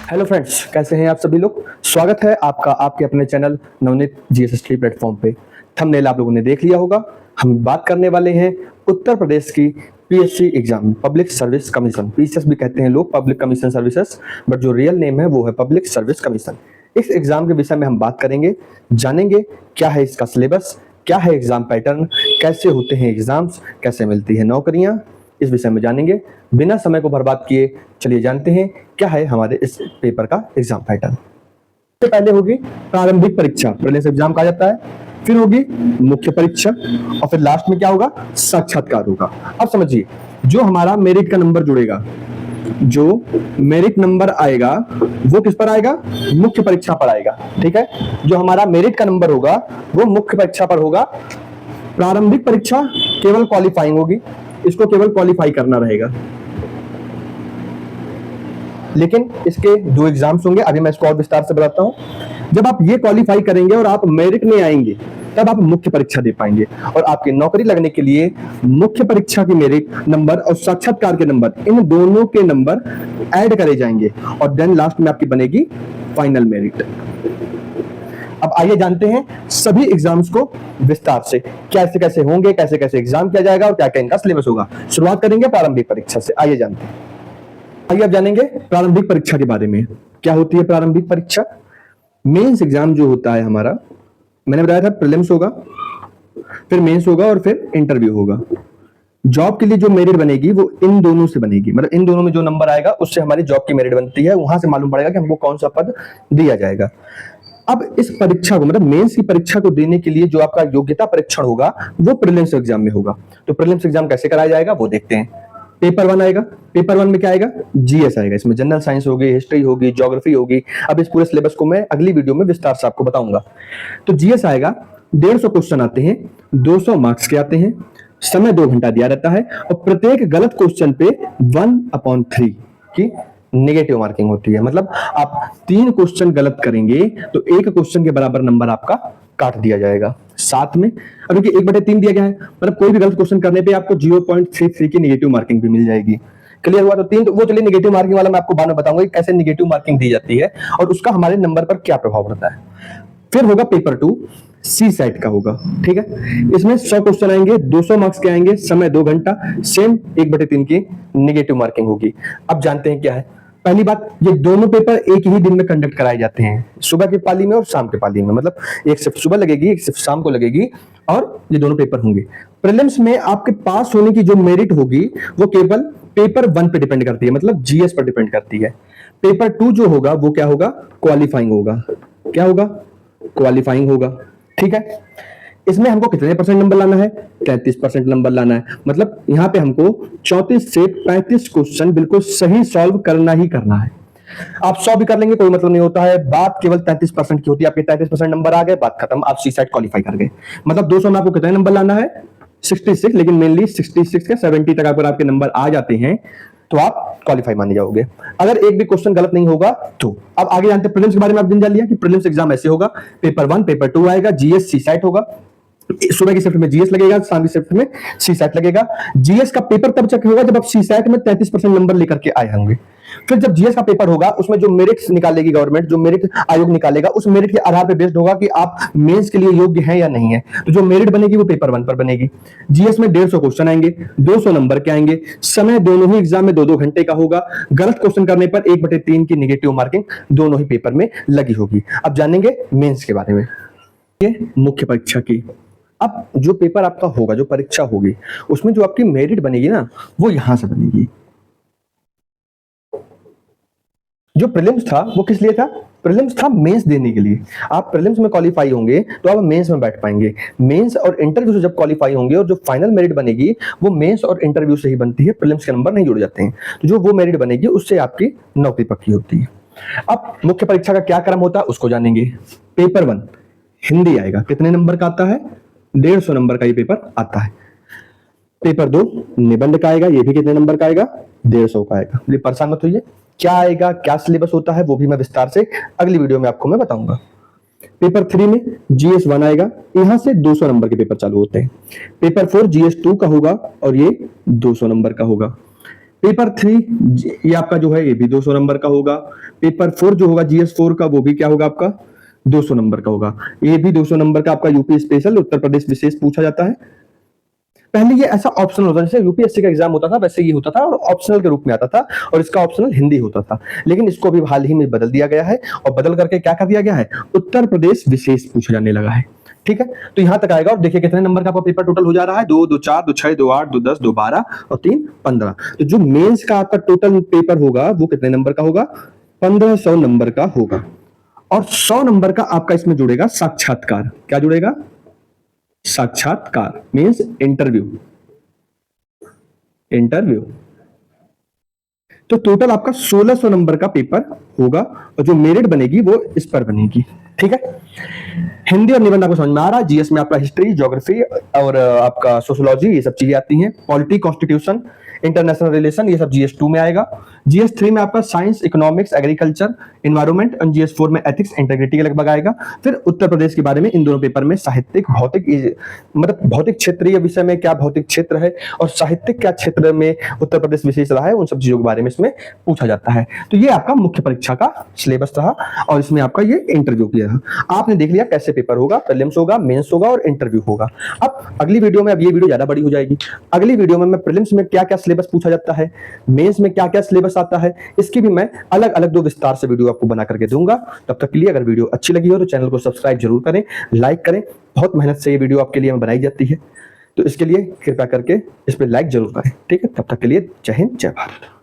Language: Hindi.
हेलो फ्रेंड्स, कैसे हैं आप सभी लोग। स्वागत है आपका आपके अपने channel Navneet GS study platform पे। थंबनेल आप लोगों ने देख लिया होगा। हम बात करने वाले हैं उत्तर प्रदेश की PSC exam, public service commission. PCS भी कहते हैं लोग, पब्लिक कमीशन सर्विसेज, बट जो रियल नेम है वो है पब्लिक सर्विस कमीशन। इस एग्जाम के विषय में हम बात करेंगे, जानेंगे क्या है इसका सिलेबस, क्या है एग्जाम पैटर्न, कैसे होते हैं एग्जाम्स, कैसे मिलती है नौकरियां, इस विषय में जानेंगे। बिना समय को बर्बाद किए चलिए जानते हैं क्या है हमारे इस पेपर का एग्जाम पैटर्न। सबसे पहले होगी प्रारंभिक परीक्षा, प्रीलिम्स एग्जाम कहा जाता है। फिर होगी मुख्य परीक्षा और फिर लास्ट में क्या होगा, साक्षात्कार होगा। अब समझिए, जो हमारा मेरिट का नंबर जुड़ेगा, जो मेरिट नंबर आएगा वो किस पर आएगा, मुख्य परीक्षा पर आएगा। ठीक है, जो हमारा मेरिट का नंबर होगा वो मुख्य परीक्षा पर होगा। प्रारंभिक परीक्षा केवल क्वालिफाइंग होगी, इसको केवल क्वालिफाई करना रहेगा। लेकिन इसके दो एग्जाम्स होंगे, अभी मैं इसको और विस्तार से बताता हूं। जब आप ये क्वालिफाई करेंगे और आप मेरिट में आएंगे तब आप मुख्य परीक्षा दे पाएंगे, और आपकी नौकरी लगने के लिए मुख्य परीक्षा की मेरिट नंबर और साक्षात्कार के नंबर, इन दोनों के नंबर ऐड करे जाएंगे और देन लास्ट में आपकी बनेगी फाइनल मेरिट। अब आइए जानते हैं सभी एग्जाम्स को विस्तार से, कैसे कैसे होंगे, कैसे कैसे एग्जाम किया जाएगा और क्या क्या इनका सिलेबस होगा। शुरुआत करेंगे प्रारंभिक परीक्षा से, आइए जानते हैं। आइए अब जानेंगे प्रारंभिक परीक्षा के बारे में। क्या होती है प्रारंभिक परीक्षा? मेंस एग्जाम जो होता है हमारा, मैंने बताया था प्रीलिम्स होगा, फिर मेंस होगा और फिर इंटरव्यू होगा। जॉब के लिए जो मेरिट बनेगी वो इन दोनों से बनेगी, मतलब इन दोनों में जो नंबर आएगा उससे हमारी जॉब की मेरिट बनती है। वहां से मालूम पड़ेगा कि हमको कौन सा पद दिया जाएगा। अब इस परीक्षा को, मतलब मेंस की परीक्षा को देने के लिए जो आपका योग्यता परीक्षण होगा वो प्रीलिम्स एग्जाम में होगा। तो प्रीलिम्स एग्जाम कैसे कराया जाएगा वो देखते हैं। पेपर 1 आएगा, पेपर 1 में क्या आएगा, जीएस आएगा। इसमें जनरल साइंस होगी, हिस्ट्री होगी, ज्योग्राफी होगी। अब इस पूरे सिलेबस को मैं अगली वीडियो में विस्तार से आपको बताऊंगा। तो जीएस आएगा, 150 क्वेश्चन आते हैं, 200 मार्क्स के आते हैं, समय 2 घंटा दिया रहता है और प्रत्येक गलत क्वेश्चन पे 1/3 की नेगेटिव मार्किंग होती है। मतलब आप 3 क्वेश्चन गलत करेंगे तो 1 क्वेश्चन के बराबर नंबर आपका काट दिया जाएगा। साथ में अब देखिए 1/3 दिया गया है, मतलब कोई भी गलत क्वेश्चन करने पे आपको 0.33 की नेगेटिव मार्किंग भी मिल जाएगी। क्लियर हुआ? तो 3 तो वो चलिए नेगेटिव मार्किंग वाला मैं आपको बाद में बताऊंगा कि कैसे नेगेटिव मार्किंग दी जाती है और उसका हमारे नंबर पर क्या प्रभाव पड़ता है। फिर होगा पेपर 2, सी सेट का होगा। ठीक है, इसमें 100 क्वेश्चन आएंगे, 200 मार्क्स के आएंगे, समय 2 घंटा, सेम 1/3 की नेगेटिव मार्किंग होगी। अब जानते हैं क्या है। पहली बात, ये दोनों पेपर एक ही दिन में कंडक्ट कराए जाते हैं, सुबह की पाली में और शाम की पाली में। मतलब एक शिफ्ट सुबह लगेगी, एक शिफ्ट शाम को लगेगी और ये दोनों पेपर होंगे। प्रीलिम्स में आपके पास होने की जो मेरिट होगी वो केवल पेपर 1 पे डिपेंड करती है, मतलब जीएस पर डिपेंड करती है। पेपर 2 जो होगा वो क्या होगा, क्वालिफाइंग होगा। क्या होगा, क्वालिफाइंग होगा। ठीक है, इसमें हमको कितने परसेंट नंबर लाना है, 33% नंबर लाना है। मतलब यहाँ पे हमको 34 से 35 क्वेश्चन बिल्कुल सही सॉल्व करना ही करना है। आप 100 भी कर लेंगे कोई मतलब नहीं होता है, बात केवल 33% की होती है। आपके 33% नंबर आ गए, बात खत्म, आप सी सेट क्वालिफाई कर गए। मतलब 200 में आपको कितने नंबर लाना है, 66, लेकिन मेनली 66 के 70 तक अगर आपके नंबर आ जाते हैं तो आप क्वालिफाई माने जाओगे, अगर एक भी क्वेश्चन गलत नहीं होगा तो। अब आगे जानते हैं प्रीलिम्स के बारे में। आपने जान लिया कि प्रीलिम्स एग्जाम ऐसे होगा, पेपर 1, पेपर 2 आएगा, जीएस सी सेट होगा। सुबह की शिफ्ट में जीएस लगेगा, शाम की शिफ्ट में सी सेट लगेगा। जीएस का पेपर तब चेक होगा जब आप सी सेट में 33% नंबर लेकर के आए होंगे। फिर जब जीएस का पेपर होगा उसमें जो मेरिट निकालेगी गवर्नमेंट, जो मेरिट आयोग निकालेगा, उस मेरिट के आधार पर बेस्ड होगा कि आप मेंस के लिए योग्य हैं या नहीं है। तो जो मेरिट बनेगी वो पेपर 1 पर बनेगी। जीएस में 150 क्वेश्चन आएंगे, 200 नंबर के आएंगे, समय दोनों ही एग्जाम में 2-2 घंटे का होगा। गलत क्वेश्चन करने पर 1/3 की नेगेटिव मार्किंग दोनों ही पेपर में लगी होगी। अब जानेंगे मेंस के बारे में, ये मुख्य परीक्षा की। अब जो पेपर आपका होगा, जो परीक्षा होगी, उसमें जो आपकी मेरिट बनेगी ना वो यहां से बनेगी। जो प्रीलिम्स था वो किस लिए था, प्रीलिम्स था मेंस देने के लिए। आप प्रीलिम्स में क्वालिफाई होंगे तो आप मेंस में बैठ पाएंगे। मेंस और इंटरव्यू से जब क्वालिफाई होंगे और जो फाइनल मेरिट बनेगी वो मेंस और इंटरव्यू से ही बनती है, प्रीलिम्स के नंबर नहीं जुड़ जाते हैं। तो जो वो मेरिट बनेगी उससे आपकी नौकरी पक्की होती है। अब मुख्य परीक्षा का क्या क्रम होता है उसको जानेंगे। पेपर 1 हिंदी आएगा, कितने नंबर का आता है, 150 नंबर का ये पेपर आता है। पेपर 2 निबंध का आएगा, ये भी कितने नंबर का आएगा, 150 का आएगा। ये परेशान मत होइए, क्या आएगा, क्या सिलेबस होता है वो भी मैं विस्तार से अगली वीडियो में आपको मैं बताऊंगा। पेपर 3 में जीएस 1 आएगा, यहां से 200 नंबर के पेपर चालू होते हैं। पेपर 4 जीएस 2 का होगा और ये 200 नंबर का होगा। पेपर 3 ये आपका जो है ये भी 200 नंबर का होगा। पेपर 4 जो होगा GS4 का वो भी क्या होगा आपका 200 नंबर का होगा। ये भी 200 नंबर का आपका यूपी स्पेशल उत्तर प्रदेश विशेष पूछा जाता है। पहले ये ऐसा ऑप्शनल होता था, जैसे यूपीएससी का एग्जाम होता था वैसे ये होता था और ऑप्शनल के रूप में आता था और इसका ऑप्शनल हिंदी होता था। लेकिन इसको अभी हाल ही में बदल दिया गया है और बदल करके क्या कर दिया गया है, उत्तर प्रदेश विशेष पूछा जाने लगा है। ठीक है, तो यहां तक आएगा और देखिए कितने नंबर का आपका पेपर टोटल हो जा रहा है, 2, 2, 4, 2, 6, 2, 8, 2, 10, 2, 12 और 3, 15। तो जो मेंस का आपका टोटल पेपर होगा वो कितने नंबर का होगा, 1500 नंबर का होगा। और 100 नंबर का आपका इसमें जुड़ेगा साक्षात्कार। क्या जुड़ेगा, साक्षात्कार मींस इंटरव्यू। इंटरव्यू तो टोटल आपका 1600 नंबर का पेपर होगा और जो मेरिट बनेगी वो इस पर बनेगी। ठीक है, हिंदी और निबंध आपको समझ में आ रहा है। जीएस में आपका हिस्ट्री, ज्योग्राफी और आपका सोशियोलॉजी ये सब चीजें आती हैं। पॉलिटी, कॉन्स्टिट्यूशन, इंटरनेशनल रिलेशन ये सब GS2 में आएगा। GS3 में आपका साइंस, इकोनॉमिक्स, एग्रीकल्चर, एनवायरमेंट और GS4 में एथिक्स, इंटीग्रिटी लगभग आएगा। फिर उत्तर प्रदेश के बारे में इन दोनों पेपर में साहित्यिक, भौतिक मतलब भौतिक क्षेत्रीय विषय में क्या भौतिक क्षेत्र है और साहित्यिक क्या क्षेत्र में उत्तर प्रदेश विशेष रहा है, उन सब चीजों के बारे में इसमें पूछा जाता है। तो ये आपका मुख्य परीक्षा का सिलेबस रहा और इसमें आपका ये इंटरव्यू किया रहा। आपने देख लिया कैसे पेपर होगा, प्रीलिम्स होगा, मेंस होगा और इंटरव्यू होगा। अब अगली वीडियो में, अब ये वीडियो ज्यादा बड़ी हो जाएगी, अगली वीडियो में मैं प्रीलिम्स में क्या क्या सिलेबस पूछा जाता है, मेंस में क्या क्या सिलेबस आता है, इसकी भी मैं अलग अलग 2 विस्तार से वीडियो आपको बना करके दूंगा। तब तक के लिए अगर वीडियो अच्छी लगी हो तो चैनल को सब्सक्राइब जरूर करें, लाइक करें। बहुत मेहनत से ये वीडियो आपके लिए बनाई जाती है, तो इसके लिए कृपया करके इस पर लाइक जरूर करें। ठीक है, तब तक के लिए जय हिंद, जय भारत।